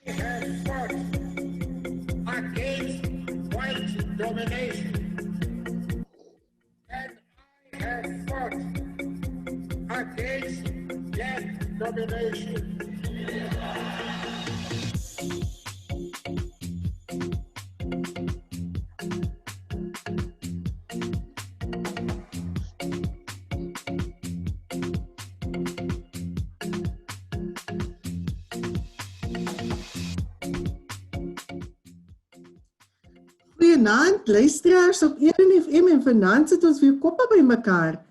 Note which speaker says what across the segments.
Speaker 1: have fought against white domination, and I have fought against black domination.
Speaker 2: Goeienaand, luisteraars op EFM en vanaand sit ons weer koppe by mekaar.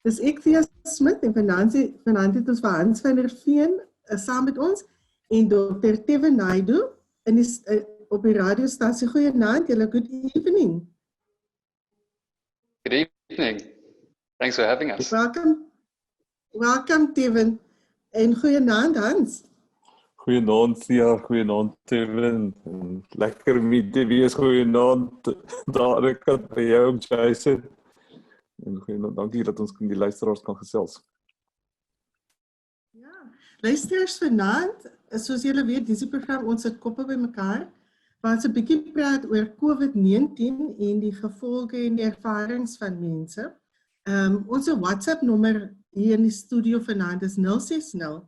Speaker 2: Dis ek Thea Smit en vanaand het ons vir Hans van der Veen saam met ons en Dr. Teven Naidoo op die radiostasie. Goeienaand, julle, good evening.
Speaker 3: Good evening. Thanks for having us.
Speaker 2: Welcome Teven. En goeienaand Hans.
Speaker 4: Goeienaand Thea, goeienaand Teven. Lekker om te wees, goeienaand daar ek by jou, Jason. En goeienaand, dankie dat ons die luisteraars kan gesels.
Speaker 2: Ja, luisteraars vanaand, soos julle weet, dis die program ons sit koppe by mekaar, waar ons 'n bietjie praat oor COVID-19 en die gevolge en die ervarings van mense. Ons WhatsApp nommer hier in die studio vanaand is 060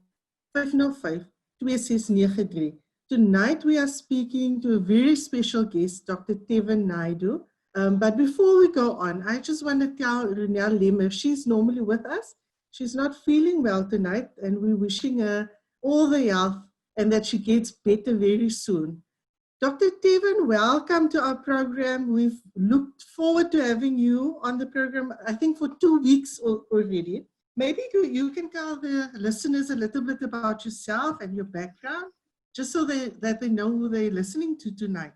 Speaker 2: 505 2693. Tonight we are speaking to a very special guest, Dr. Teven Naidoo. But before we go on, I just want to tell Ronelle Lemmer, she's normally with us. She's not feeling well tonight, and we're wishing her all the health and that she gets better very soon. Dr. Teven, welcome to our program. We've looked forward to having you on the program, I think for 2 weeks already. Maybe you can tell the listeners a little bit about yourself and your background, just so that they know who they're listening to tonight.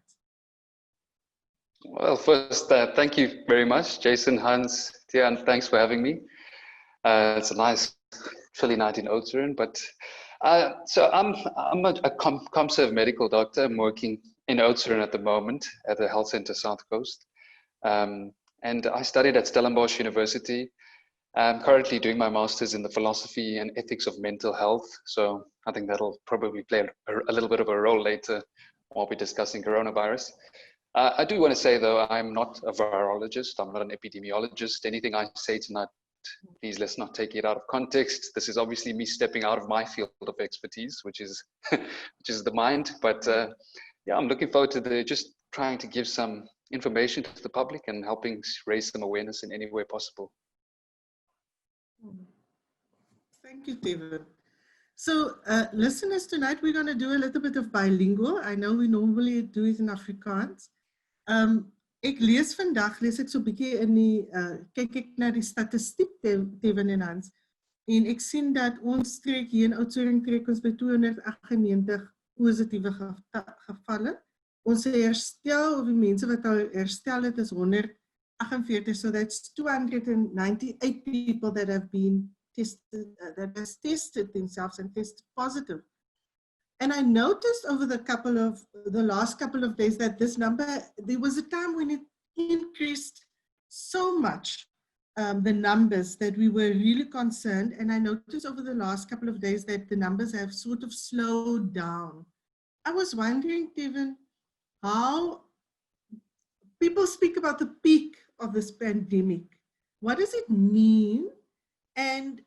Speaker 3: Well, first, thank you very much, Jason, Hans, Tia, and thanks for having me. It's a nice, chilly night in Oudtshoorn, but so I'm a ComServe medical doctor. I'm working in Oudtshoorn at the moment at the Health Center South Coast, and I studied at Stellenbosch University. I'm currently doing my master's in the philosophy and ethics of mental health. So I think that'll probably play a little bit of a role later while we're discussing coronavirus. I do want to say, though, I'm not a virologist. I'm not an epidemiologist. Anything I say tonight, please let's not take it out of context. This is obviously me stepping out of my field of expertise, which is the mind. But yeah, I'm looking forward to just trying to give some information to the public and helping raise some awareness in any way possible.
Speaker 2: Thank you, Teven. So, listeners, tonight we're going to do a little bit of bilingual. I know we normally do it in Afrikaans. Ek lees ek so 'n bietjie in die kyk ek na die statistiek Teven en Hans. En ek sien dat ons streek hier in Oudtshoorn trek ons by 298 positiewe gevalle. Ons herstel of die mense wat al herstel het is 148, so that's 298 people that have been tested, that has tested themselves and tested positive. And I noticed over the last couple of days that this number, there was a time when it increased so much, the numbers, that we were really concerned. And I noticed over the last couple of days that the numbers have sort of slowed down. I was wondering, Teven, how people speak about the peak of this pandemic. What does it mean? And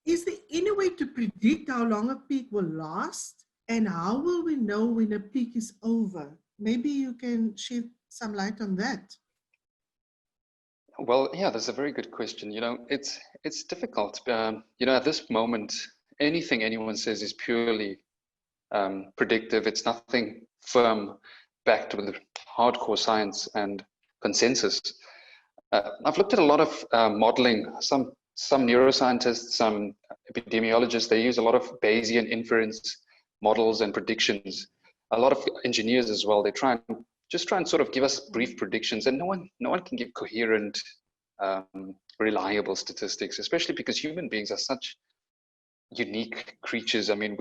Speaker 2: is there any way to predict how long a peak will last? And how will we know when a peak is over? Maybe you can shed some light on that.
Speaker 3: Well, yeah, that's a very good question. You know, it's difficult. You know, at this moment, anything anyone says is purely predictive. It's nothing firm, backed with hardcore science and consensus. I've looked at a lot of modeling. Some neuroscientists, some epidemiologists, they use a lot of Bayesian inference models and predictions. A lot of engineers as well, they try and sort of give us brief predictions, and no one can give coherent, reliable statistics, especially because human beings are such unique creatures. I mean,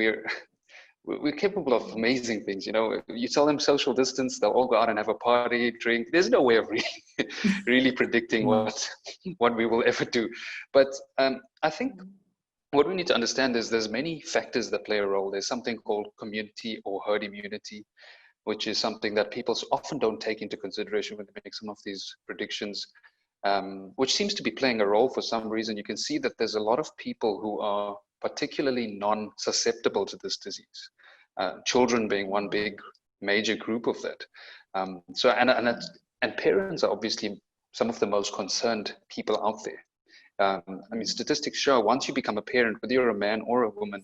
Speaker 3: we're capable of amazing things. You know, you tell them social distance, they'll all go out and have a party, drink. There's no way of really predicting what we will ever do. But I think what we need to understand is there's many factors that play a role. There's something called community or herd immunity, which is something that people often don't take into consideration when they make some of these predictions, which seems to be playing a role for some reason. You can see that there's a lot of people who are particularly non-susceptible to this disease, children being one big major group of that. And parents are obviously some of the most concerned people out there. I mean, statistics show once you become a parent, whether you're a man or a woman,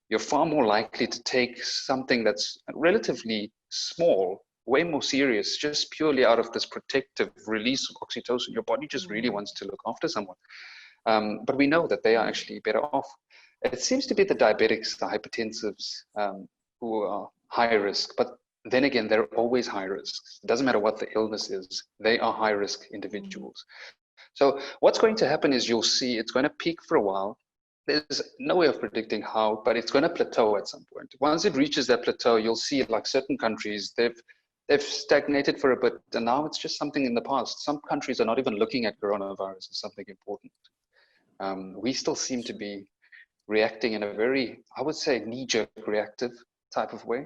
Speaker 3: you're far more likely to take something that's relatively small, way more serious, just purely out of this protective release of oxytocin. Your body just really wants to look after someone. But we know that they are actually better off. It seems to be the diabetics, the hypertensives, who are high risk, but then again, they're always high risk. It doesn't matter what the illness is, they are high risk individuals. So what's going to happen is you'll see it's going to peak for a while. There's no way of predicting how, but it's going to plateau at some point. Once it reaches that plateau, you'll see like certain countries, they've stagnated for a bit, and now it's just something in the past. Some countries are not even looking at coronavirus as something important. We still seem to be reacting in a very, I would say, knee-jerk reactive type of way.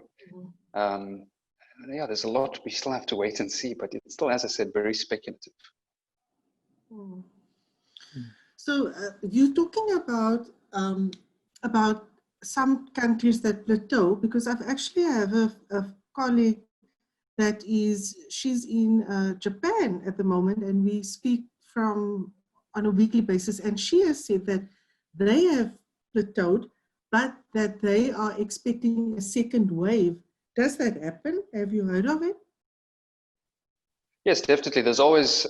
Speaker 3: Yeah, there's a lot we still have to wait and see, but it's still, as I said, very speculative.
Speaker 2: So you're talking about some countries that plateau, because I have a colleague that she's in Japan at the moment, and we speak on a weekly basis, and she has said that they have plateaued, but that they are expecting a second wave. Does that happen? Have you heard of it?
Speaker 3: Yes, definitely. There's always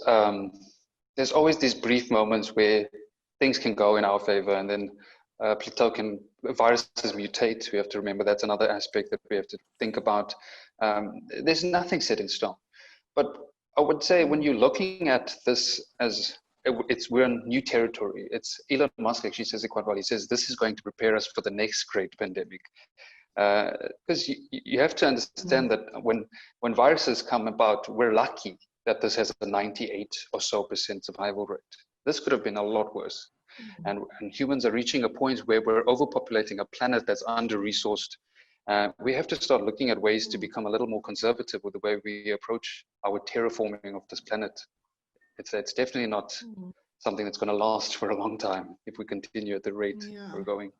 Speaker 3: these brief moments where things can go in our favor, and then viruses mutate. We have to remember that's another aspect that we have to think about. There's nothing set in stone, but I would say when you're looking at this as we're in new territory. It's Elon Musk actually says it quite well. He says this is going to prepare us for the next great pandemic. Because you have to understand that when viruses come about, we're lucky that this has a 98% or so survival rate. This could have been a lot worse. And humans are reaching a point where we're overpopulating a planet that's under-resourced. We have to start looking at ways to become a little more conservative with the way we approach our terraforming of this planet. It's definitely not something that's going to last for a long time if we continue at the rate we're going.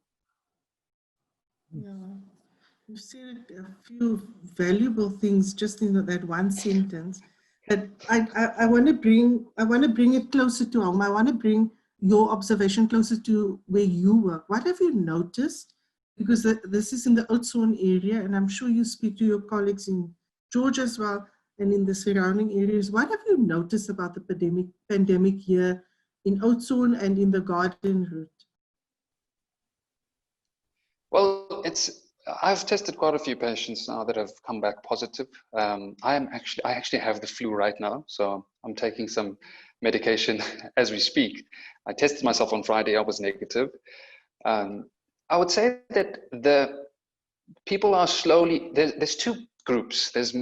Speaker 2: Yeah. You said a few valuable things just in that one sentence. But I want to bring it closer to home. I want to bring your observation closer to where you work. What have you noticed? Because this is in the Oudtshoorn area, and I'm sure you speak to your colleagues in Georgia as well and in the surrounding areas. What have you noticed about the pandemic here in Oudtshoorn and in the Garden Route?
Speaker 3: Well, I've tested quite a few patients now that have come back positive. I actually have the flu right now, so I'm taking some medication as we speak. I tested myself on Friday, I was negative. I would say that the people are slowly, there's two groups. There's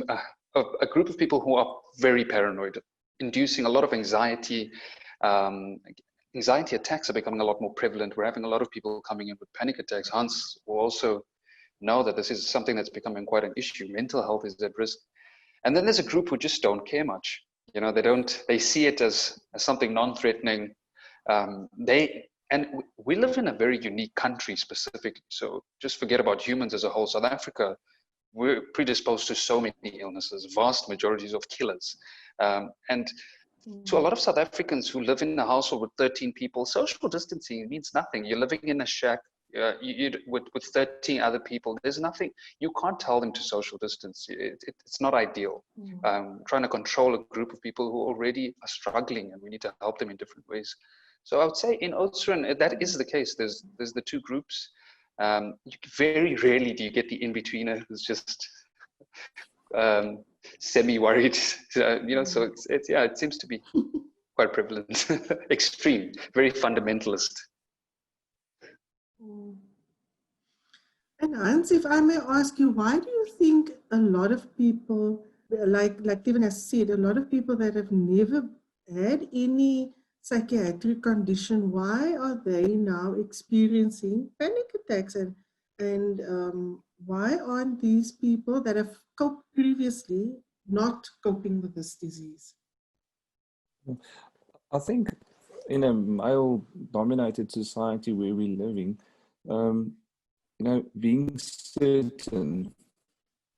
Speaker 3: a group of people who are very paranoid, inducing a lot of anxiety. Anxiety attacks are becoming a lot more prevalent. We're having a lot of people coming in with panic attacks. Hans will also know that this is something that's becoming quite an issue. Mental health is at risk. And then there's a group who just don't care much. You know, they see it as something non-threatening. And we live in a very unique country specifically. So just forget about humans as a whole. South Africa, we're predisposed to so many illnesses, vast majorities of killers. And to a lot of South Africans who live in a household with 13 people, social distancing means nothing. You're living in a shack with 13 other people. There's nothing, you can't tell them to social distance. It's not ideal. Trying to control a group of people who already are struggling, and we need to help them in different ways. So I would say in Oudtshoorn, that is the case. There's the two groups. Very rarely do you get the in-betweener who's just semi-worried. So it seems to be quite prevalent. Extreme, very fundamentalist.
Speaker 2: And Hans, if I may ask you, why do you think a lot of people, like Kevin has said, a lot of people that have never had any psychiatric condition, why are they now experiencing panic attacks? And why aren't these people that have coped previously not coping with this disease?
Speaker 4: I think in a male-dominated society where we're living, being certain,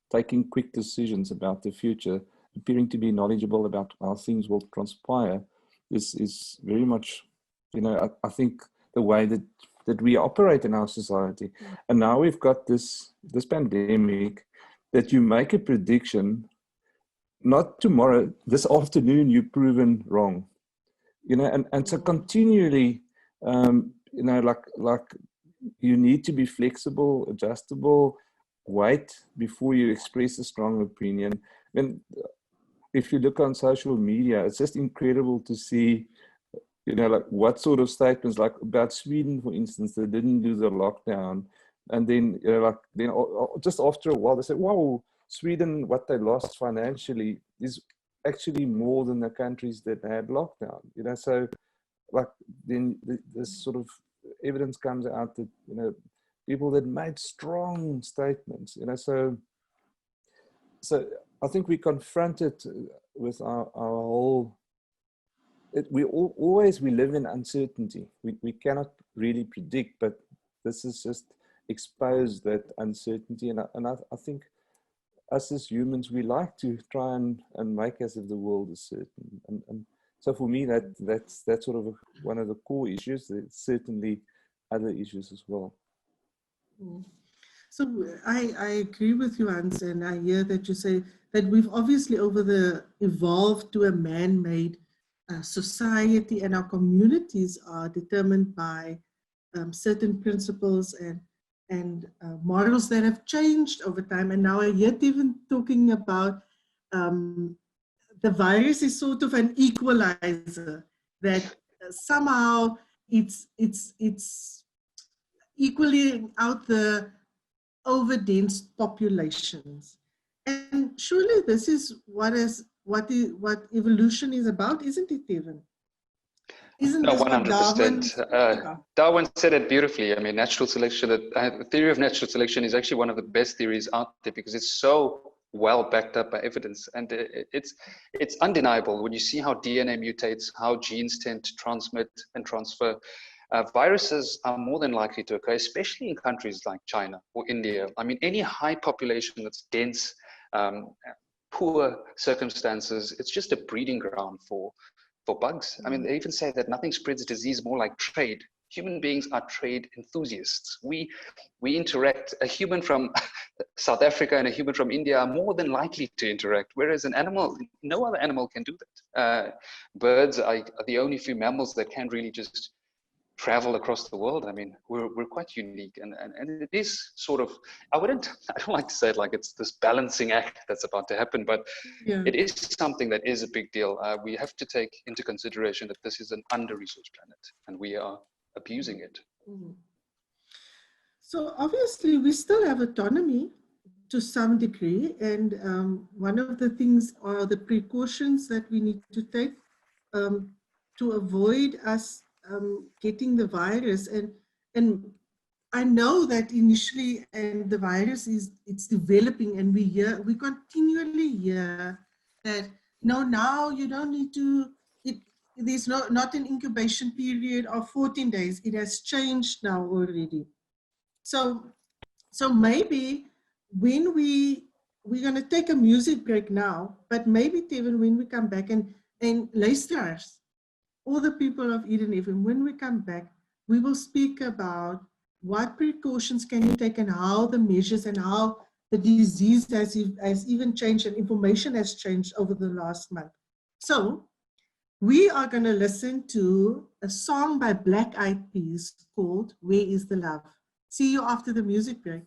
Speaker 4: taking quick decisions about the future, appearing to be knowledgeable about how things will transpire, is very much, I think the way that we operate in our society. And now we've got this pandemic that you make a prediction, not tomorrow, this afternoon you're proven wrong. And so continually, like you need to be flexible, adjustable, wait before you express a strong opinion. And if you look on social media, it's just incredible to see, like what sort of statements, like about Sweden, for instance, they didn't do the lockdown. And then, then just after a while, they said, wow, Sweden, what they lost financially is actually more than the countries that had lockdown. So like then this sort of evidence comes out that, people that made strong statements, so I think we confronted with our whole, we live in uncertainty. We cannot really predict, but this is just exposed that uncertainty. And I think us as humans, we like to try and make as if the world is certain. And so for me, that's sort of one of the core issues. There's certainly other issues as well.
Speaker 2: So I agree with you, Hans, and I hear that you say that we've obviously evolved to a man-made society, and our communities are determined by certain principles and models that have changed over time. And now I hear even talking about the virus is sort of an equalizer, that somehow it's equaling out the overdense populations. And surely this is what evolution is about, isn't it, Evan? Isn't
Speaker 3: no,
Speaker 2: this
Speaker 3: 100%. Darwin said it beautifully. I mean, natural selection, the theory of natural selection is actually one of the best theories out there because it's so well backed up by evidence. And it's undeniable when you see how DNA mutates, how genes tend to transmit and transfer. Viruses are more than likely to occur, especially in countries like China or India. I mean, any high population that's dense, poor circumstances, it's just a breeding ground for bugs. I mean, they even say that nothing spreads disease more like trade. Human beings are trade enthusiasts. We interact. A human from South Africa and a human from India are more than likely to interact, whereas an animal, no other animal can do that. Birds are the only few mammals that can really just travel across the world. I mean, we're quite unique, and it is sort of, I don't like to say it like it's this balancing act that's about to happen, but yeah, it is something that is a big deal. We have to take into consideration that this is an under-resourced planet, and we are abusing it.
Speaker 2: Mm-hmm. So obviously, we still have autonomy to some degree, and one of the things are the precautions that we need to take to avoid us getting the virus. And I know that initially, and the virus it's developing, and we continually hear that no, now you don't need to. There's not an incubation period of 14 days. It has changed now already. So maybe when we're going to take a music break now, but maybe Tevin, when we come back and luisteraars, all the people of Eden FM, when we come back, we will speak about what precautions can you take and how the measures and how the disease has even changed and information has changed over the last month. So we are going to listen to a song by Black Eyed Peas called Where Is the Love? See you after the music break.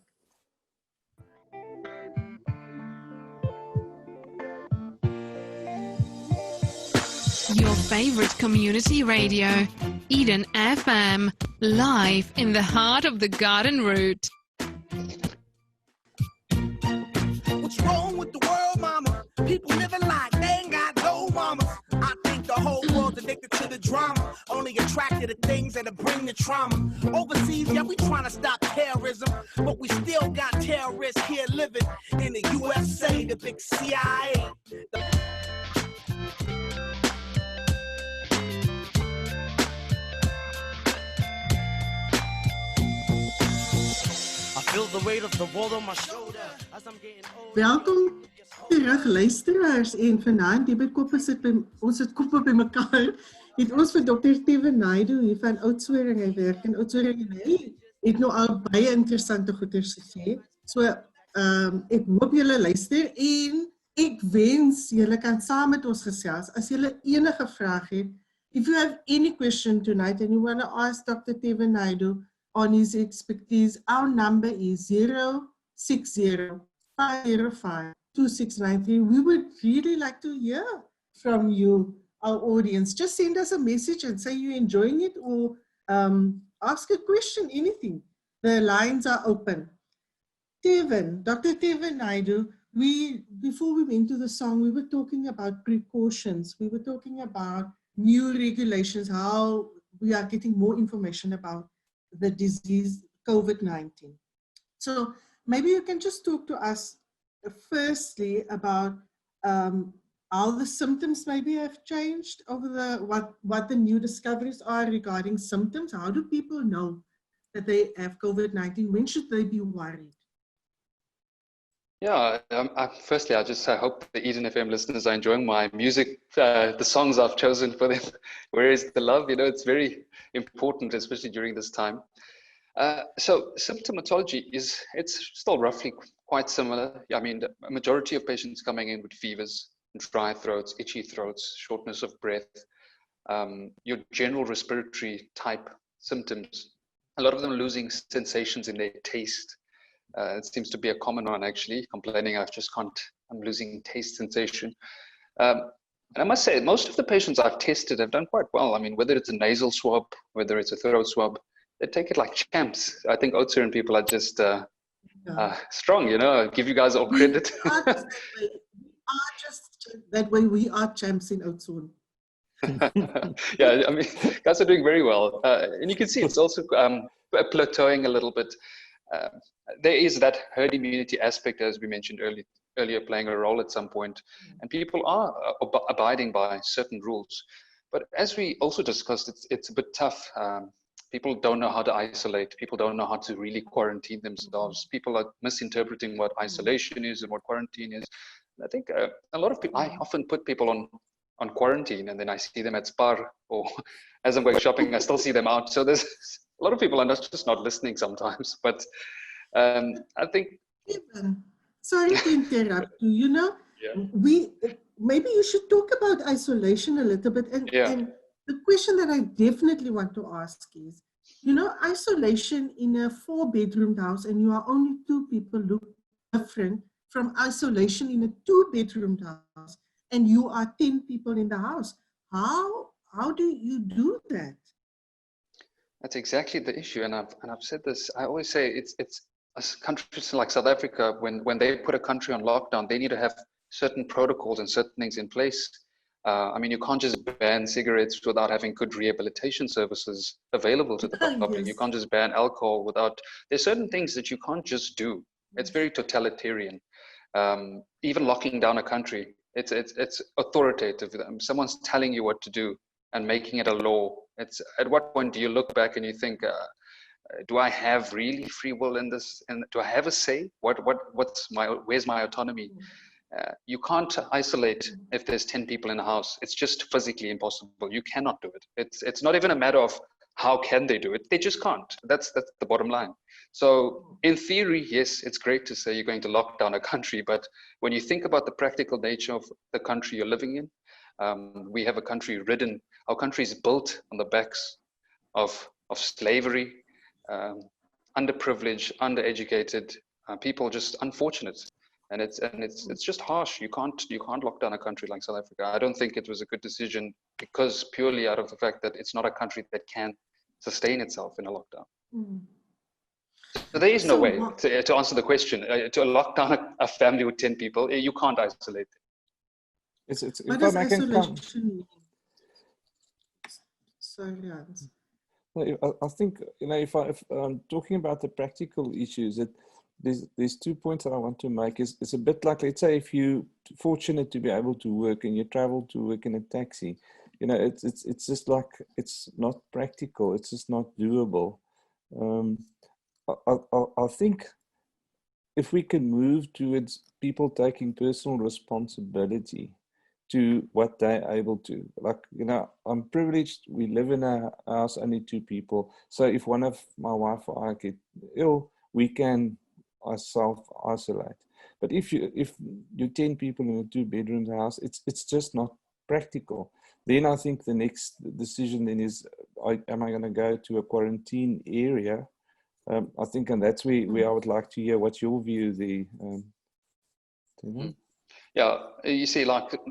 Speaker 5: Your favorite community radio, Eden FM, live in the heart of the Garden Route.
Speaker 6: What's wrong with the world, mama? People living like they ain't got no mamas. I think the whole world's addicted to the drama. attracted to things that'll bring the trauma. Overseas, yeah, we trying to stop terrorism, but we still got terrorists here living in the USA, the big CIA. I feel the weight of the world on my shoulder as I'm getting older.
Speaker 2: Welkom terug luisteraars en vanaand die koppe sit by ons het koppe by mekaar. Het ons vir Dr. Teven Naidoo hier van Oudtshoorn, hy werk in Oudtshoorn en hy het nou al baie interessante goeders gesê. So ek hoop julle luister en ek wens julle kan saam met ons gesels. As julle enige vraag het, if you have any question tonight and you want to ask Dr. Teven Naidoo on his expertise, our number is 060-505-2693. We would really like to hear from you, our audience. Just send us a message and say you're enjoying it, or ask a question, anything. The lines are open. Teven, Dr. Teven Naidoo, before we went to the song, we were talking about precautions. We were talking about new regulations, how we are getting more information about the disease COVID-19. So maybe you can just talk to us firstly about how the symptoms maybe have changed over what the new discoveries are regarding symptoms. How do people know that they have COVID-19? When should they be worried?
Speaker 3: Yeah, firstly, I hope the Eden FM listeners are enjoying my music, the songs I've chosen for them. Where is the love? You know, it's very important, especially during this time. So symptomatology it's still roughly quite similar. I mean, the majority of patients coming in with fevers, dry throats, itchy throats, shortness of breath, your general respiratory type symptoms. A lot of them losing sensations in their taste. It seems to be a common one, actually, complaining I'm losing taste sensation. And I must say, most of the patients I've tested have done quite well. I mean, whether it's a nasal swab, whether it's a throat swab, they take it like champs. I think Oudtshoorn people are just strong, you know. I'll give you guys all credit.
Speaker 2: We are just that way. We are champs in Oudtshoorn.
Speaker 3: Yeah, I mean, guys are doing very well. And you can see it's also plateauing a little bit. There is that herd immunity aspect, as we mentioned earlier, playing a role at some point, and people are abiding by certain rules. But as we also discussed, it's a bit tough. People don't know how to isolate. People don't know how to really quarantine themselves. People are misinterpreting what isolation is and what quarantine is. And I think a lot of people, I often put people on quarantine, and then I see them at Spar, or as I'm going shopping, I still see them out. So there's a lot of people are just not listening sometimes. But I think.
Speaker 2: Sorry to interrupt you. You know, maybe you should talk about isolation a little bit. And the question that I definitely want to ask is, you know, isolation in a 4-bedroom house and you are only 2 people look different from isolation in a 2-bedroom house and you are 10 people in the house. How do you do that?
Speaker 3: That's exactly the issue, and I've said this. I always say it's countries like South Africa, when they put a country on lockdown, they need to have certain protocols and certain things in place. I mean, you can't just ban cigarettes without having good rehabilitation services available to the public.
Speaker 2: Yes.
Speaker 3: You can't just ban alcohol without. There's certain things that you can't just do. It's very totalitarian. Even locking down a country, it's authoritative. Someone's telling you what to do and making it a law. It's at what point do you look back and you think, do I have really free will in this? And do I have a say? Where's my autonomy? You can't isolate if there's 10 people in a house. It's just physically impossible. You cannot do it. It's not even a matter of how can they do it. They just can't. That's the bottom line. So in theory, yes, it's great to say you're going to lock down a country, but when you think about the practical nature of the country you're living in, we have a country ridden. Our country is built on the backs of slavery, underprivileged, undereducated people, just unfortunate. And it's just harsh. You can't lock down a country like South Africa. I don't think it was a good decision because purely out of the fact that it's not a country that can sustain itself in a lockdown. So there is no way to answer the question. To lock down a family with 10 people, you can't isolate them.
Speaker 2: What does isolation mean? Sorry, Hans.
Speaker 4: I think, if I'm talking about the practical issues, there's 2 points that I want to make. It's a bit like, let's say, if you're fortunate to be able to work and you travel to work in a taxi, it's just like, it's not practical. It's just not doable. I think if we can move towards people taking personal responsibility to what they're able to, like, I'm privileged. We live in a house, only 2 people. So if one of my wife or I get ill, we can self-isolate. But if you're 10 people in a 2-bedroom house, it's just not practical. Then I think the next decision then is, am I going to go to a quarantine area? I think, and that's where I would like to hear what's your view there.
Speaker 3: Yeah, you see,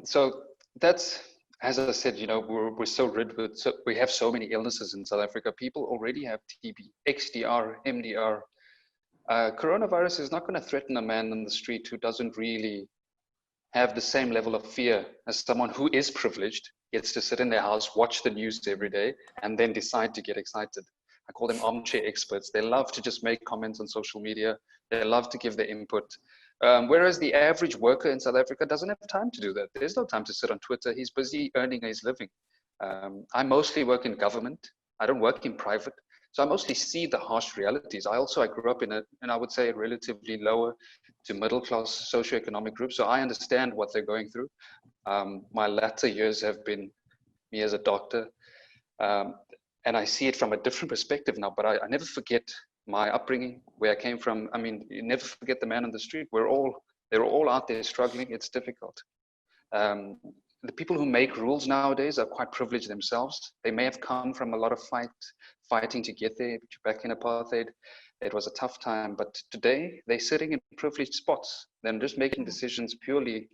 Speaker 3: so that's, as I said, we're so rid with, we have so many illnesses in South Africa. People already have TB, XDR, MDR. Coronavirus is not going to threaten a man on the street who doesn't really have the same level of fear as someone who is privileged, gets to sit in their house, watch the news every day, and then decide to get excited. I call them armchair experts. They love to just make comments on social media. They love to give their input. Whereas the average worker in South Africa doesn't have time to do that. There's no time to sit on Twitter. He's busy earning his living. I mostly work in government. I don't work in private. So I mostly see the harsh realities. I grew up in and I would say a relatively lower to middle class socioeconomic group. So I understand what they're going through. My latter years have been me as a doctor. And I see it from a different perspective now, but I never forget my upbringing, where I came from. I mean, you never forget the man on the street. They're all out there struggling. It's difficult. The people who make rules nowadays are quite privileged themselves. They may have come from a lot of fighting to get there. Back in apartheid, it was a tough time, but today they're sitting in privileged spots. They're just making decisions purely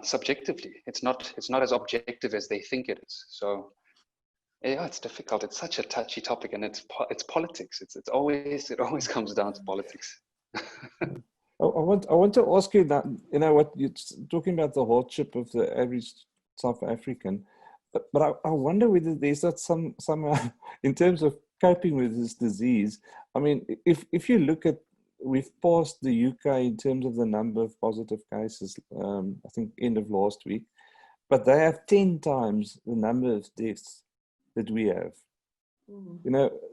Speaker 3: subjectively. It's not as objective as they think it is. So yeah, it's difficult. It's such a touchy topic, and it's politics. It always comes down to politics.
Speaker 4: I want to ask you that, what you're talking about, the hardship of the average South African, but I wonder whether there's not some in terms of coping with this disease. I mean, if you look at, we've passed the UK in terms of the number of positive cases, I think end of last week, but they have 10 times the number of deaths that we have.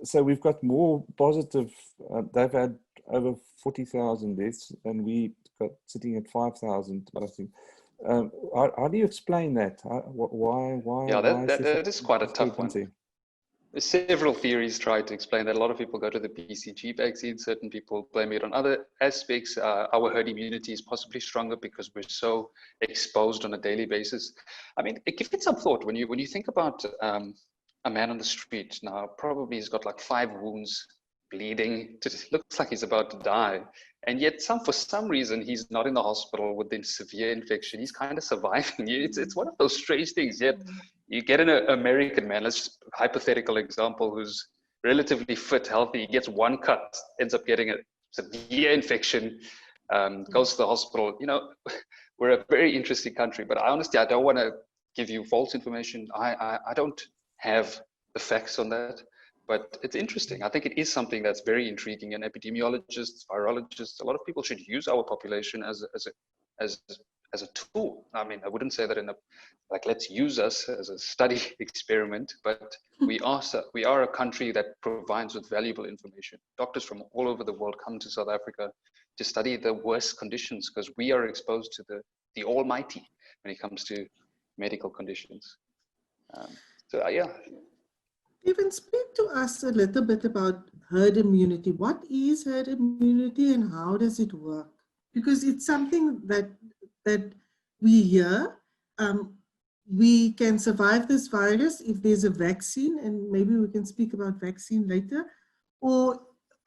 Speaker 4: So we've got more positive, they've had over 40,000 deaths, and we got sitting at 5,000, I think. How do you explain that? Why?
Speaker 3: Yeah, that is quite a tough one. There's several theories try to explain that. A lot of people go to the BCG vaccine. Certain people blame it on other aspects. Our herd immunity is possibly stronger because we're so exposed on a daily basis. I mean, give it some thought. When you think about a man on the street now, probably he's got like 5 wounds, bleeding, just looks like he's about to die. And yet for some reason, he's not in the hospital with a severe infection. He's kind of surviving. It's one of those strange things. Yet you get an American man, let's hypothetical example, who's relatively fit, healthy, he gets one cut, ends up getting a severe infection, goes to the hospital. We're a very interesting country, but I don't want to give you false information. I don't have the facts on that, but it's interesting. I think it is something that's very intriguing, and epidemiologists, virologists, a lot of people should use our population as a tool. I mean, I wouldn't say that let's use us as a study experiment, but we are a country that provides with valuable information. Doctors from all over the world come to South Africa to study the worst conditions because we are exposed to the almighty when it comes to medical conditions. So yeah.
Speaker 2: Even speak to us a little bit about herd immunity. What is herd immunity and how does it work? Because it's something that we hear. We can survive this virus if there's a vaccine, and maybe we can speak about vaccine later,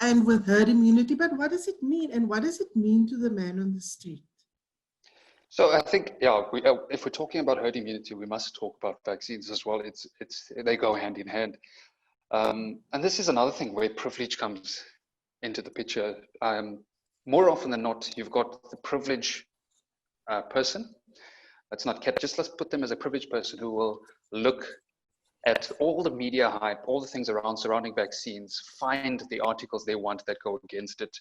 Speaker 2: and with herd immunity. But what does it mean, and what does it mean to the man on the street?
Speaker 3: So I think, if we're talking about herd immunity, we must talk about vaccines as well. They go hand in hand. And this is another thing where privilege comes into the picture. More often than not, you've got the privileged person. Let's put them as a privileged person who will look at all the media hype, all the things around surrounding vaccines, find the articles they want that go against it.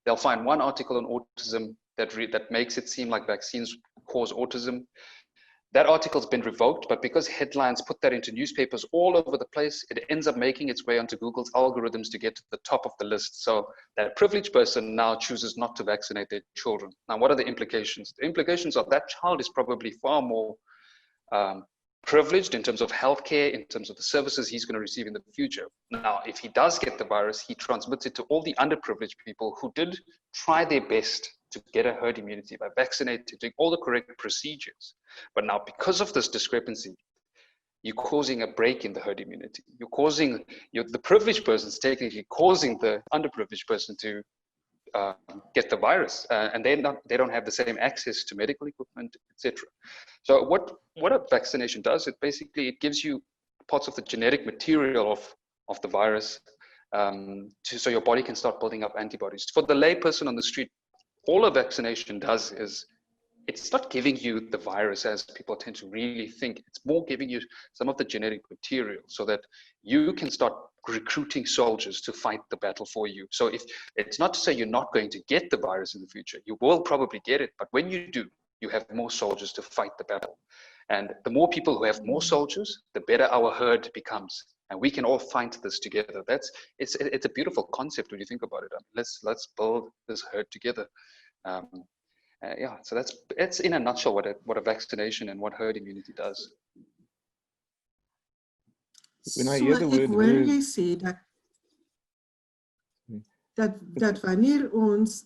Speaker 3: They'll find one article on autism that makes it seem like vaccines cause autism. That article's been revoked, but because headlines put that into newspapers all over the place, it ends up making its way onto Google's algorithms to get to the top of the list. So that privileged person now chooses not to vaccinate their children. Now, what are the implications? The implications of that child is probably far more privileged in terms of healthcare, in terms of the services he's going to receive in the future. Now, if he does get the virus, he transmits it to all the underprivileged people who did try their best to get a herd immunity by vaccinating, doing all the correct procedures. But now, because of this discrepancy, you're causing a break in the herd immunity. The privileged person's technically causing the underprivileged person to get the virus, and they don't have the same access to medical equipment, etc. So what a vaccination does, it gives you parts of the genetic material of the virus, so your body can start building up antibodies. For the layperson on the street, all a vaccination does is it's not giving you the virus as people tend to really think. It's more giving you some of the genetic material so that you can start recruiting soldiers to fight the battle for you. So if it's not to say you're not going to get the virus in the future, you will probably get it, but when you do, you have more soldiers to fight the battle. And the more people who have more soldiers, the better our herd becomes. And we can all fight this together. It's a beautiful concept when you think about it. Let's build this herd together. Yeah, so that's in a nutshell what a vaccination and what herd immunity does.
Speaker 4: When I hear the word
Speaker 2: hoor
Speaker 4: herd,
Speaker 2: jy sê dat wanneer ons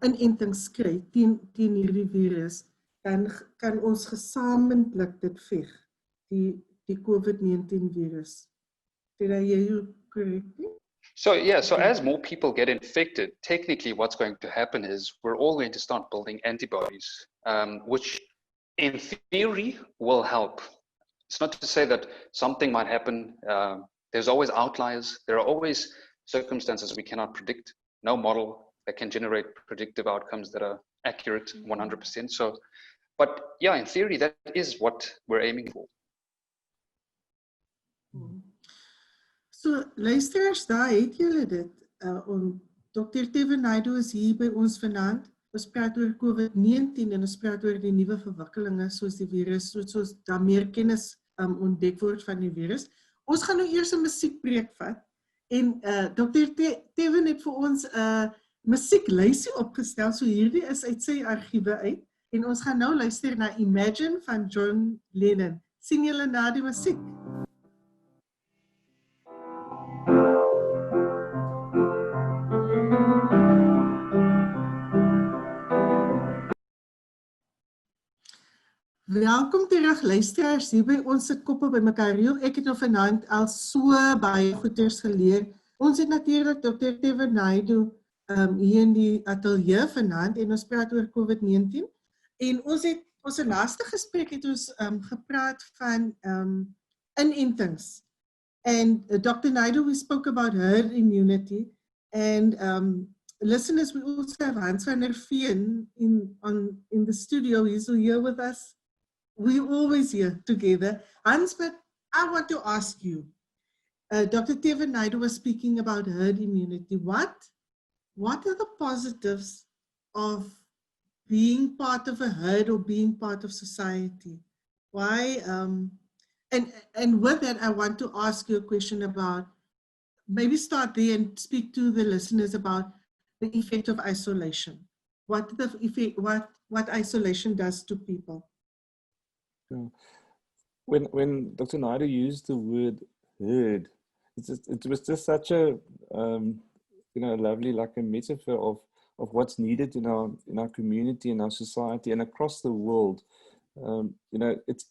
Speaker 2: inentings kry teen hierdie virus, dan kan ons gesamentlik dit veg, die COVID-19 virus. Did I hear you correctly?
Speaker 3: So yeah, so as more people get infected, technically what's going to happen is we're all going to start building antibodies, which in theory will help. It's not to say that something might happen. There's always outliers. There are always circumstances we cannot predict. No model that can generate predictive outcomes that are accurate 100%. So, but yeah, in theory, that is what we're aiming for.
Speaker 2: So, luisteraars, daar het julle dit. Dr. Teven Naidoo is hier by ons vanaand. Ons praat oor COVID-19 en ons praat oor die nuwe verwikkelinge soos die virus, soos daar meer kennis ontdek word van die virus. Ons gaan nou eers 'n musiekbreek vat en Dr. Teven het vir ons 'n musieklysie opgestel, so hierdie is uit sy argiewe uit en ons gaan nou luister na Imagine van John Lennon. Sien julle na die musiek? Welkom terug luisteraars, hier by ons sit koppe by mekaar. Ek het nou vanaand al so baie goeders geleer. Ons het natuurlik Dr. Teven Naidoo hier in die ateljee vanaand en ons praat oor COVID-19. En ons laaste gesprek het ons gepraat van inentings. And Dr. Naidoo, we spoke about herd immunity. And listeners, we also have Hans van der Veen in the studio. He's here with us. We're always here together. Hans, but I want to ask you, Dr. Teven Naidoo was speaking about herd immunity. What are the positives of being part of a herd or being part of society? Why? And with that, I want to ask you a question about, maybe start there and speak to the listeners about the effect of isolation. What isolation does to people.
Speaker 4: When Dr. Naidoo used the word herd, it was just such a lovely, like a metaphor of what's needed in our community, in our society, and across the world.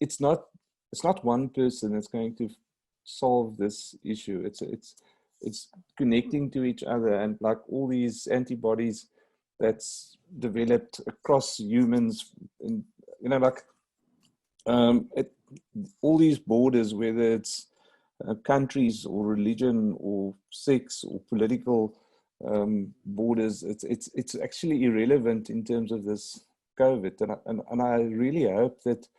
Speaker 4: It's not one person that's going to solve this issue. It's connecting to each other, and like all these antibodies that's developed across humans, and all these borders, whether it's countries or religion or sex or political borders, it's actually irrelevant in terms of this COVID. And I really hope that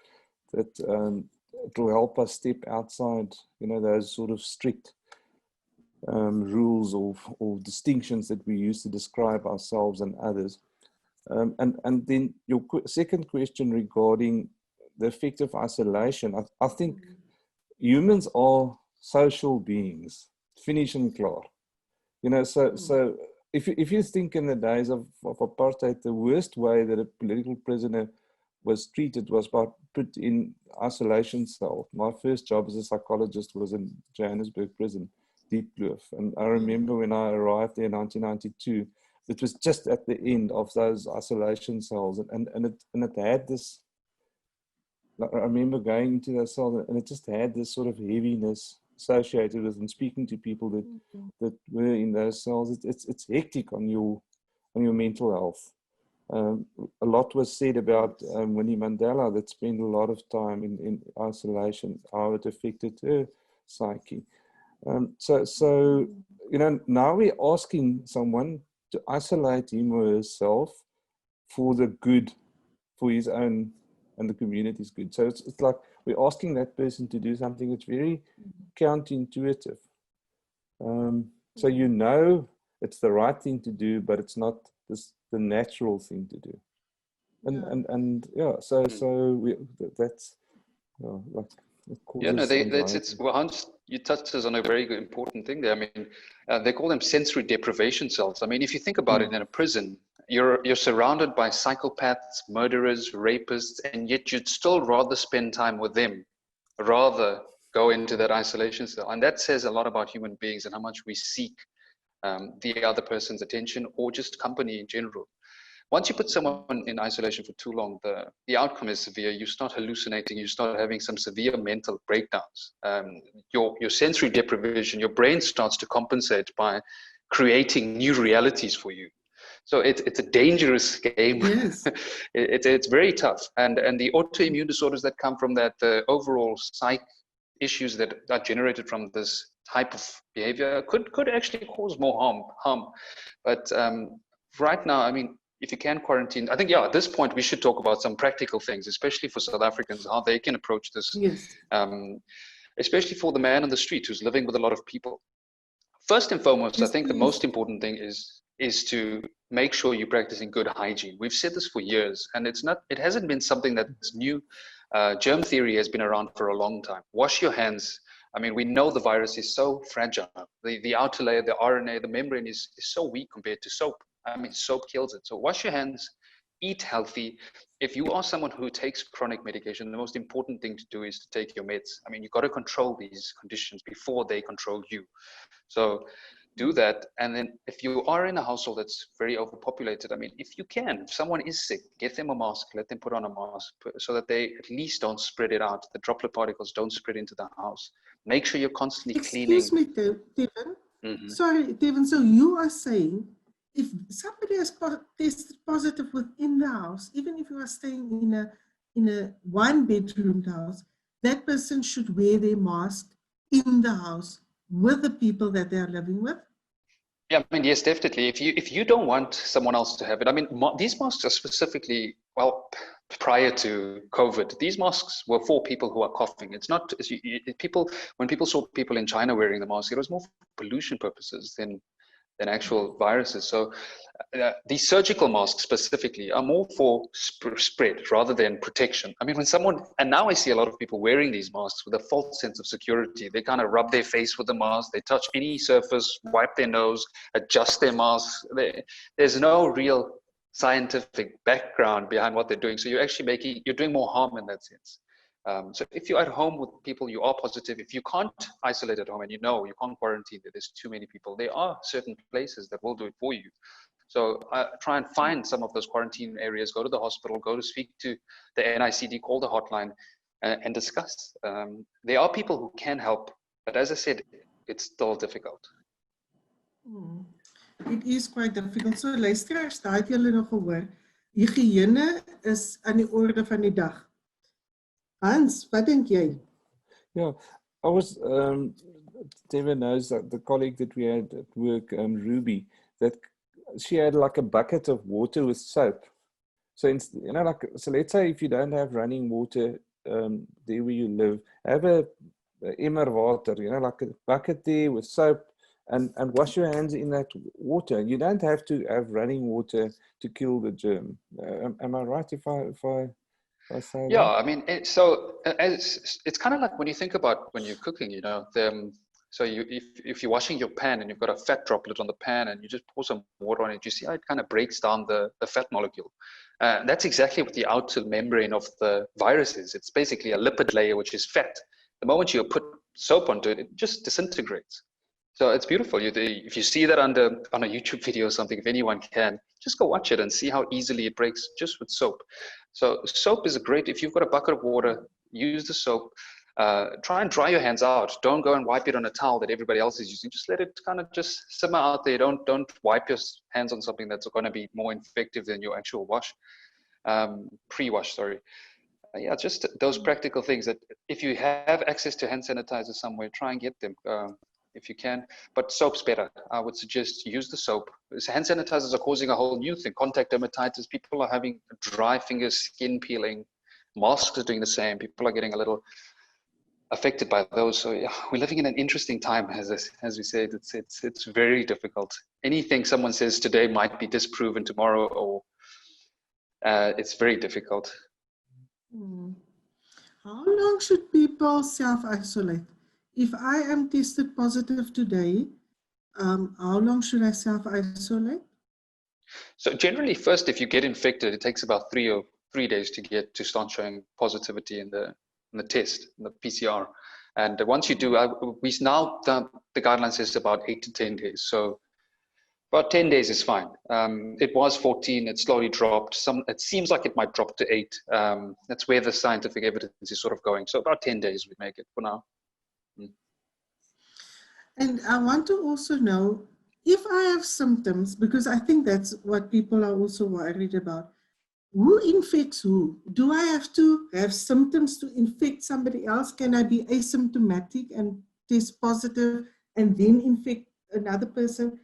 Speaker 4: it'll help us step outside, you know, those sort of strict rules or distinctions that we use to describe ourselves and others. And then your second question regarding the effect of isolation, I think humans are social beings, finish and klar. You know, so if you think in the days of apartheid, the worst way that a political prisoner was treated was by put in isolation cell. My first job as a psychologist was in Johannesburg prison, Diepkloof. And I remember when I arrived there in 1992, it was just at the end of those isolation cells, and it had this. I remember going into that cell, and it just had this sort of heaviness associated with, and speaking to people that were in those cells. It's hectic on your mental health. A lot was said about Winnie Mandela, that spent a lot of time in isolation, how it affected her psyche. So you know, now we're asking someone to isolate him or herself for the good, for his own and the community's good. So it's like we're asking that person to do something that's very counterintuitive. So you know it's the right thing to do, but it's not the natural thing to do. And yeah, so that's like.
Speaker 3: Yeah, no, well, Hans, you touched us on a very good, important thing there. I mean, they call them sensory deprivation cells. I mean, if you think about it, in a prison, you're surrounded by psychopaths, murderers, rapists, and yet you'd still rather spend time with them, rather go into that isolation cell. And that says a lot about human beings and how much we seek the other person's attention or just company in general. Once you put someone in isolation for too long, the outcome is severe. You start hallucinating, you start having some severe mental breakdowns. Your sensory deprivation, your brain starts to compensate by creating new realities for you. So it's a dangerous game.
Speaker 2: Yes.
Speaker 3: It's very tough. And the autoimmune disorders that come from that, the overall psych issues that are generated from this type of behavior could actually cause more harm. But right now, I mean, if you can quarantine, I think, yeah, at this point, we should talk about some practical things, especially for South Africans, how they can approach this,
Speaker 2: Yes.
Speaker 3: Especially for the man on the street who's living with a lot of people. First and foremost,
Speaker 2: Yes,
Speaker 3: I think
Speaker 2: please.
Speaker 3: the most important thing is to make sure you're practicing good hygiene. We've said this for years, and it hasn't been something that's new. Germ theory has been around for a long time. Wash your hands. I mean, we know the virus is so fragile. The outer layer, the RNA, the membrane is so weak compared to soap. I mean, soap kills it. So wash your hands, eat healthy. If you are someone who takes chronic medication, the most important thing to do is to take your meds. I mean, you've got to control these conditions before they control you. So do that. And then if you are in a household that's very overpopulated, I mean, if you can, if someone is sick, get them a mask, let them put on a mask so that they at least don't spread it out. The droplet particles don't spread into the house. Make sure you're constantly cleaning.
Speaker 2: Excuse me, Devin.
Speaker 3: Mm-hmm.
Speaker 2: Sorry, Devin. So you are saying if somebody has tested positive within the house, even if you are staying in a one-bedroom house, that person should wear their mask in the house with the people that they are living with?
Speaker 3: Yeah, I mean, yes, definitely. If you don't want someone else to have it, I mean, these masks are specifically, well, prior to COVID, these masks were for people who are coughing. It's not when people saw people in China wearing the mask, it was more for pollution purposes than actual viruses. So these surgical masks specifically are more for spread rather than protection. I mean, and now I see a lot of people wearing these masks with a false sense of security. They kind of rub their face with the mask, they touch any surface, wipe their nose, adjust their masks. There's no real scientific background behind what they're doing. So you're doing more harm in that sense. So if you're at home with people, you are positive. If you can't isolate at home and you can't quarantine, there's too many people, there are certain places that will do it for you. So try and find some of those quarantine areas, go to the hospital, go to speak to the NICD, call the hotline and discuss. There are people who can help, but as I said, it's still difficult.
Speaker 2: It is quite difficult. So luisteraars, daai het julle nog gehoor. Hygiëne is aan die orde van die dag. Hans, wat dink jy?
Speaker 4: Yeah, I was, Devin knows that the colleague that we had at work, Ruby, that she had like a bucket of water with soap. So, so let's say if you don't have running water there where you live, have a emmer water, like a bucket there with soap, and wash your hands in that water. You don't have to have running water to kill the germ. Am I right if I say
Speaker 3: Yeah,
Speaker 4: that?
Speaker 3: I mean, it's kind of like when you think about when you're cooking, so if you're washing your pan and you've got a fat droplet on the pan and you just pour some water on it, you see how it kind of breaks down the fat molecule. That's exactly what the outer membrane of the virus is. It's basically a lipid layer, which is fat. The moment you put soap onto it, it just disintegrates. So it's beautiful. If you see that on a YouTube video or something, if anyone can, just go watch it and see how easily it breaks just with soap. So soap is if you've got a bucket of water, use the soap. Try and dry your hands out. Don't go and wipe it on a towel that everybody else is using. Just let it kind of just simmer out there. Don't wipe your hands on something that's going to be more infective than your actual wash, pre-wash, sorry. Yeah, just those practical things that if you have access to hand sanitizer somewhere, try and get them if you can. But soap's better. I would suggest use the soap. Hand sanitizers are causing a whole new thing. Contact dermatitis. People are having dry fingers, skin peeling. Masks are doing the same. People are getting a little affected by those. So yeah, we're living in an interesting time, as we said. It's very difficult. Anything someone says today might be disproven tomorrow, or it's very difficult.
Speaker 2: How long should people self-isolate? If I am tested positive today, how long should I self-isolate?
Speaker 3: So generally, first, if you get infected, it takes about 3 days to start showing positivity in the test, in the PCR. And once you do, the guidelines is about 8 to 10 days. So about 10 days is fine. It was 14, it slowly dropped. It seems like it might drop to 8. That's where the scientific evidence is sort of going. So about 10 days we make it for now.
Speaker 2: And I want to also know if I have symptoms, because I think that's what people are also worried about. Who infects who? Do I have to have symptoms to infect somebody else? Can I be asymptomatic and test positive and then infect another person?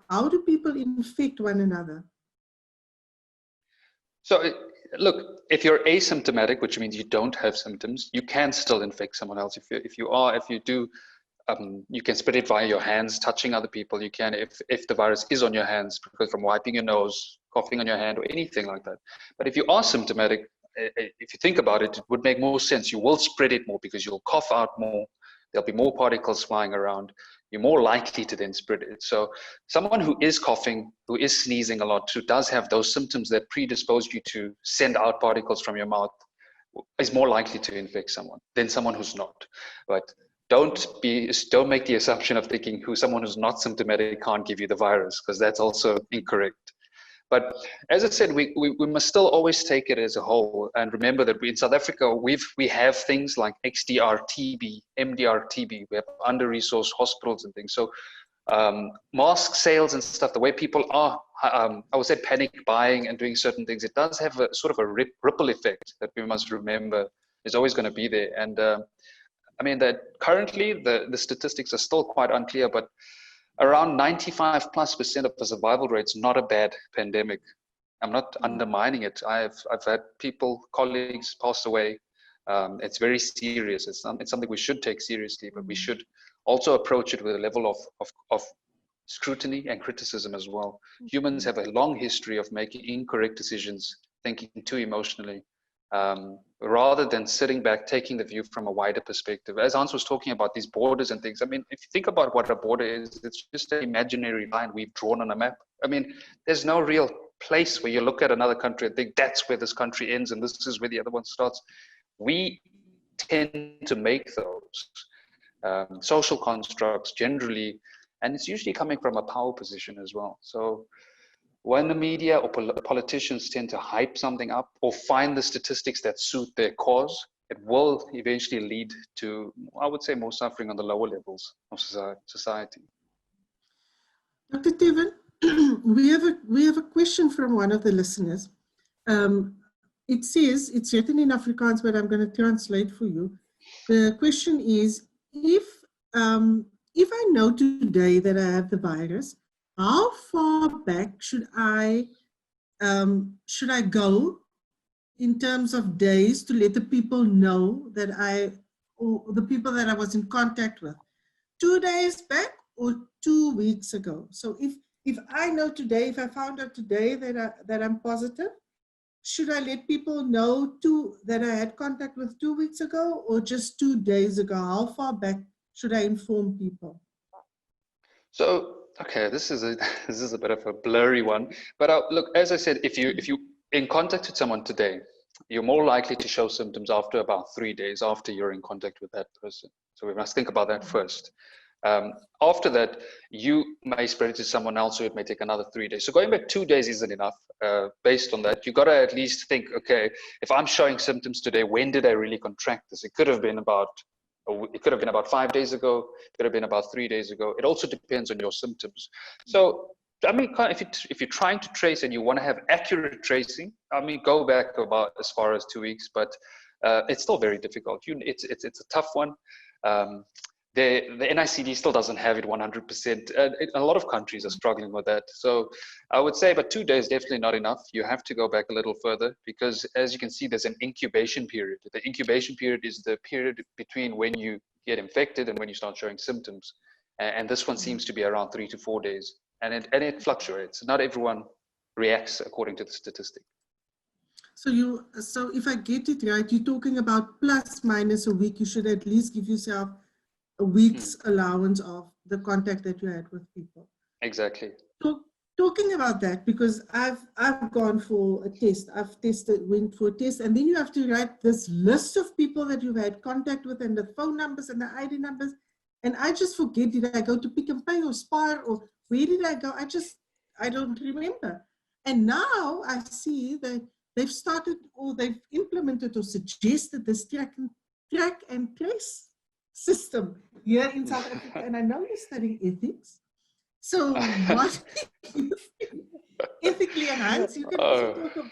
Speaker 2: How do people infect one another?
Speaker 3: So look, if you're asymptomatic, which means you don't have symptoms, you can still infect someone else. If you do, you can spread it via your hands, touching other people. You can, if the virus is on your hands, because from wiping your nose, coughing on your hand, or anything like that. But if you are symptomatic, if you think about it, it would make more sense. You will spread it more because you'll cough out more. There'll be more particles flying around. You're more likely to then spread it. So someone who is coughing, who is sneezing a lot, who does have those symptoms that predispose you to send out particles from your mouth, is more likely to infect someone than someone who's not. But don't make the assumption of thinking someone who's not symptomatic can't give you the virus, because that's also incorrect. But as I said, we must still always take it as a whole, and remember that in South Africa, we have things like XDR-TB, MDR-TB. We have under-resourced hospitals and things. So mask sales and stuff, the way people are, I would say, panic buying and doing certain things, it does have a sort of a ripple effect that we must remember is always going to be there. And I mean that currently the statistics are still quite unclear, but around 95+% of the survival rate's not a bad pandemic. I'm not undermining it. I've had colleagues pass away. It's very serious. It's something we should take seriously, but we should also approach it with a level of scrutiny and criticism as well. Humans have a long history of making incorrect decisions, thinking too emotionally, rather than sitting back, taking the view from a wider perspective. As Hans was talking about these borders and things, I mean, if you think about what a border is, it's just an imaginary line we've drawn on a map. I mean, there's no real place where you look at another country and think that's where this country ends and this is where the other one starts. We tend to make those social constructs generally, and it's usually coming from a power position as well. So when the media or politicians tend to hype something up or find the statistics that suit their cause, it will eventually lead to, I would say, more suffering on the lower levels of society.
Speaker 2: Dr. Teven, we have a question from one of the listeners. It says, it's written in Afrikaans, but I'm going to translate for you. The question is, if I know today that I have the virus, how far back should I go in terms of days to let the people know that or the people that I was in contact with 2 days back or 2 weeks ago. So if I know today, if I found out today that I'm positive, should I let people know that I had contact with 2 weeks ago or just 2 days ago? How far back should I inform people?
Speaker 3: So, okay, this is a this is a bit of a blurry one, but look, as I said, if you in contact with someone today, you're more likely to show symptoms after about 3 days after you're in contact with that person. So we must think about that first. After that, you may spread it to someone else, so it may take another 3 days. So going back 2 days isn't enough. Based on that, you got to at least think, okay, if I'm showing symptoms today, when did I really contract this? It could have been about 5 days ago. It could have been about 3 days ago. It also depends on your symptoms. So, I mean, if you're trying to trace and you want to have accurate tracing, I mean, go back about as far as 2 weeks, but it's still very difficult. It's a tough one. The NICD still doesn't have it 100%. A lot of countries are struggling with that. So I would say, but 2 days definitely not enough. You have to go back a little further because, as you can see, there's an incubation period. The incubation period is the period between when you get infected and when you start showing symptoms. And this one seems to be around 3 to 4 days. And it fluctuates. Not everyone reacts according to the statistic.
Speaker 2: So if I get it right, you're talking about plus minus a week. You should at least give yourself a week's allowance of the contact that you had with people.
Speaker 3: Exactly.
Speaker 2: Talking about that, because I've gone for a test. Went for a test, and then you have to write this list of people that you've had contact with and the phone numbers and the ID numbers. And I just forget, did I go to Pick n Pay or Spar or where did I go? I don't remember. And now I see that they've started or they've implemented or suggested this track and trace system here in South Africa. And I know you're studying ethics. So what ethically, and Hans, you can also talk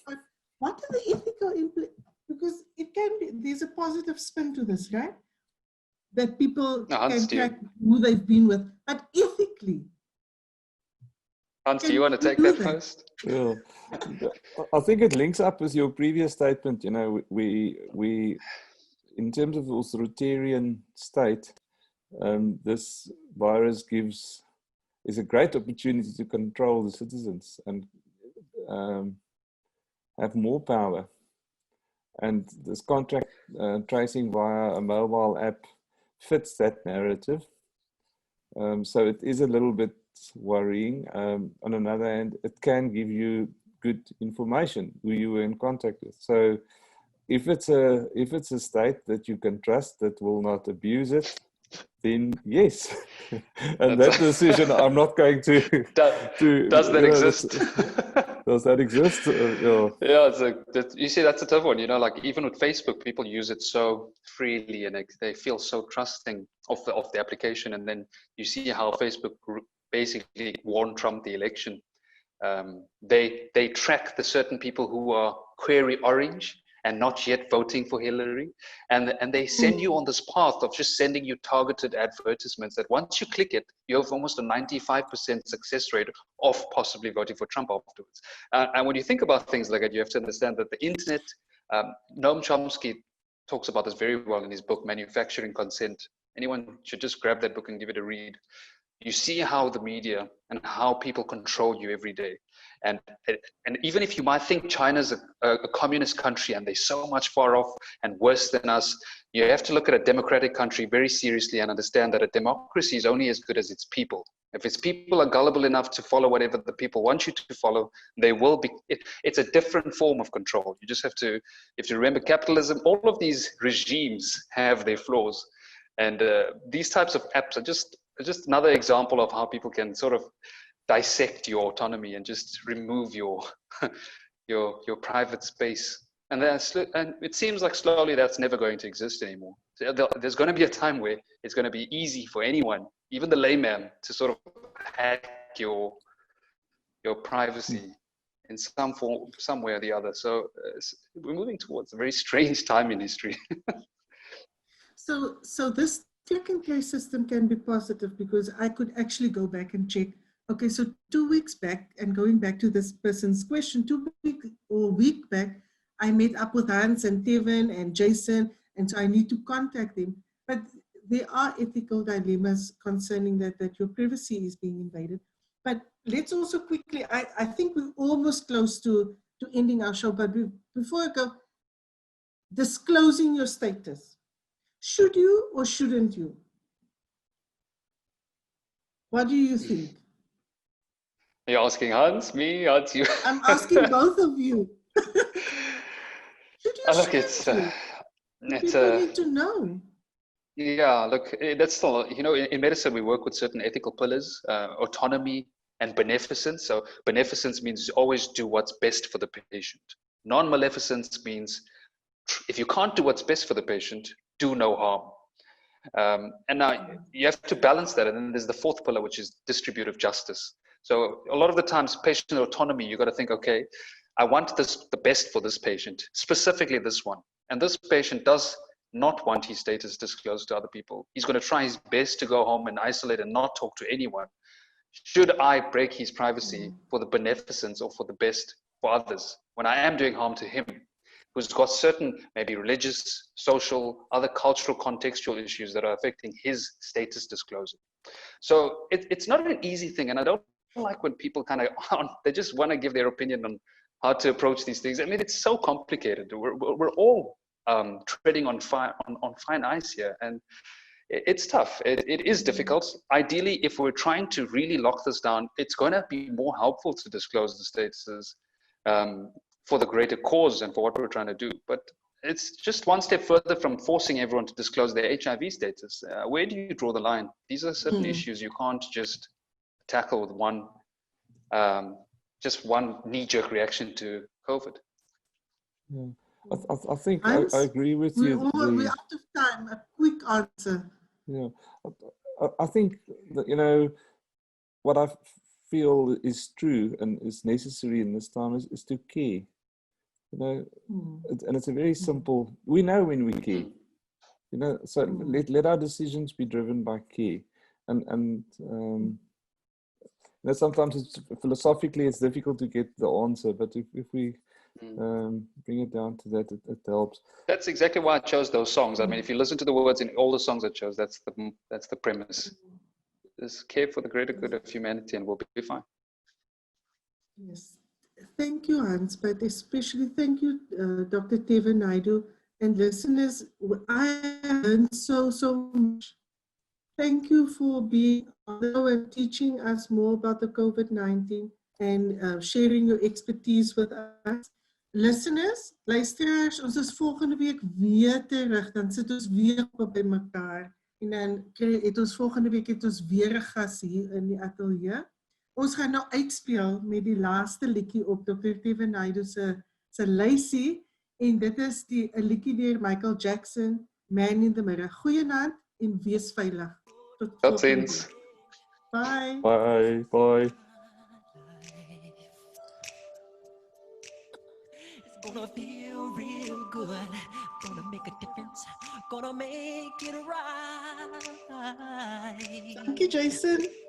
Speaker 2: about what are the ethical because it can be, there's a positive spin to this, right? That people can track who they've been with, but ethically.
Speaker 3: Hans, do you want to take that first?
Speaker 4: Yeah, I think it links up with your previous statement. You know, we in terms of authoritarian state, this virus is a great opportunity to control the citizens and have more power. And this contact tracing via a mobile app fits that narrative. So it is a little bit worrying. On another hand, it can give you good information who you were in contact with. So if it's a state that you can trust that will not abuse it, then yes. And that decision I'm not going to.
Speaker 3: Does that exist?
Speaker 4: Does that exist?
Speaker 3: Yeah, you see, that's a tough one. You know, like even with Facebook, people use it so freely and they feel so trusting of the application. And then you see how Facebook basically won Trump the election. They track the certain people who are query orange and not yet voting for Hillary. And they send you on this path of just sending you targeted advertisements that once you click it, you have almost a 95% success rate of possibly voting for Trump afterwards. And when you think about things like that, you have to understand that the internet, Noam Chomsky talks about this very well in his book, Manufacturing Consent. Anyone should just grab that book and give it a read. You see how the media and how people control you every day. And even if you might think China's a communist country and they're so much far off and worse than us, you have to look at a democratic country very seriously and understand that a democracy is only as good as its people. If its people are gullible enough to follow whatever the people want you to follow, they will be. It's a different form of control. You just have to remember capitalism. All of these regimes have their flaws, and these types of apps are just another example of how people can sort of dissect your autonomy and just remove your private space. And it seems like slowly that's never going to exist anymore. There's going to be a time where it's going to be easy for anyone, even the layman, to sort of hack your privacy in some form, some way or the other. So we're moving towards a very strange time in history.
Speaker 2: So this track and trace system can be positive because I could actually go back and check. Okay, so 2 weeks back, and going back to this person's question, 2 weeks or a week back, I met up with Hans and Kevin and Jason, and so I need to contact them. But there are ethical dilemmas concerning that your privacy is being invaded. But let's also quickly, I think we're almost close to ending our show, but before I go, disclosing your status. Should you or shouldn't you? What do you think?
Speaker 3: Are you asking Hans, me, Hans, you?
Speaker 2: I'm asking both of you. Should you,
Speaker 3: Look,
Speaker 2: shouldn't you?
Speaker 3: it's
Speaker 2: People need to know.
Speaker 3: Yeah, look, that's still, you know, in medicine, we work with certain ethical pillars, autonomy and beneficence. So beneficence means always do what's best for the patient. Non-maleficence means if you can't do what's best for the patient, do no harm. And now you have to balance that. And then there's the fourth pillar, which is distributive justice. So a lot of the times, patient autonomy, you got to think, okay, I want the best for this patient, specifically this one. And this patient does not want his status disclosed to other people. He's going to try his best to go home and isolate and not talk to anyone. Should I break his privacy for the beneficence or for the best for others when I am doing harm to him, who's got certain maybe religious, social, other cultural, contextual issues that are affecting his status disclosure? So it's not an easy thing. And I don't like when people kind of, they just want to give their opinion on how to approach these things. I mean, it's so complicated. We're all treading on fine ice here, and it's tough. It is difficult. Ideally, if we're trying to really lock this down, it's going to be more helpful to disclose the statuses for the greater cause and for what we're trying to do. But it's just one step further from forcing everyone to disclose their HIV status. Where do you draw the line? These are certain issues you can't just tackle with one knee-jerk reaction to COVID.
Speaker 4: Yeah. I think I agree with you.
Speaker 2: We're out of time. A quick answer.
Speaker 4: Yeah, I think that, you know, what I feel is true and is necessary in this time is to care. You know, and it's a very simple. We know when we care. You know, so let our decisions be driven by care, and you know, sometimes it's philosophically it's difficult to get the answer, but if we bring it down to that, it helps.
Speaker 3: That's exactly why I chose those songs. I mean, if you listen to the words in all the songs I chose, that's the premise. Just care for the greater good of humanity, and we'll be fine.
Speaker 2: Yes, thank you, Hans, but especially thank you, Dr. Teva Naidu, and listeners. I learned so much. Thank you for being on the show and teaching us more about the COVID-19 and sharing your expertise with us. Listeners, luisteraars, ons is volgende week weer terug. Dan sit ons weer by mekaar. En dan het ons volgende week weer 'n gas hier in die ateljee. Ons gaan nou uitspeel met die laaste liedjie op Dr. Teva Naidu se lysie. En dit is 'n liedjie deur Michael Jackson, Man in the Mirror. Goeienaand en wees veilig.
Speaker 3: Tot ziens.
Speaker 2: Bye.
Speaker 4: Bye. Bye.
Speaker 7: It's gonna feel real good. Gonna make a difference. Gonna make it right.
Speaker 2: Thank you, Jason.